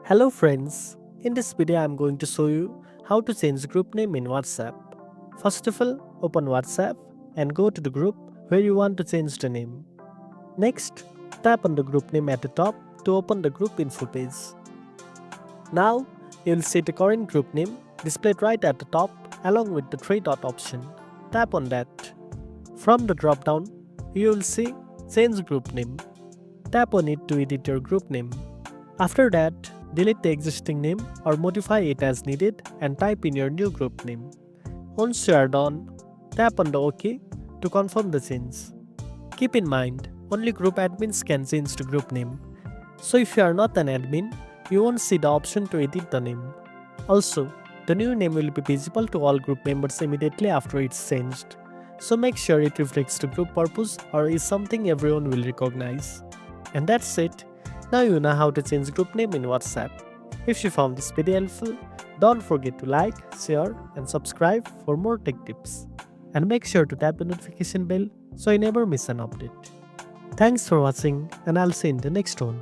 Hello friends, in this video I am going to show you how to change group name in WhatsApp. First of all, open WhatsApp and go to the group where you want to change the name. Next, tap on the group name at the top to open the group info page. Now, you will see the current group name displayed right at the top along with the three dot option. Tap on that. From the drop down, you will see change group name. Tap on it to edit your group name. After that, delete the existing name or modify it as needed and type in your new group name. Once you are done, tap on the OK to confirm the change. Keep in mind, only group admins can change the group name. So if you are not an admin, you won't see the option to edit the name. Also, the new name will be visible to all group members immediately after it's changed. So make sure it reflects the group purpose or is something everyone will recognize. And that's it. Now you know how to change group name in WhatsApp. If you found this video helpful, don't forget to like, share and subscribe for more tech tips. And make sure to tap the notification bell so you never miss an update. Thanks for watching and I'll see you in the next one.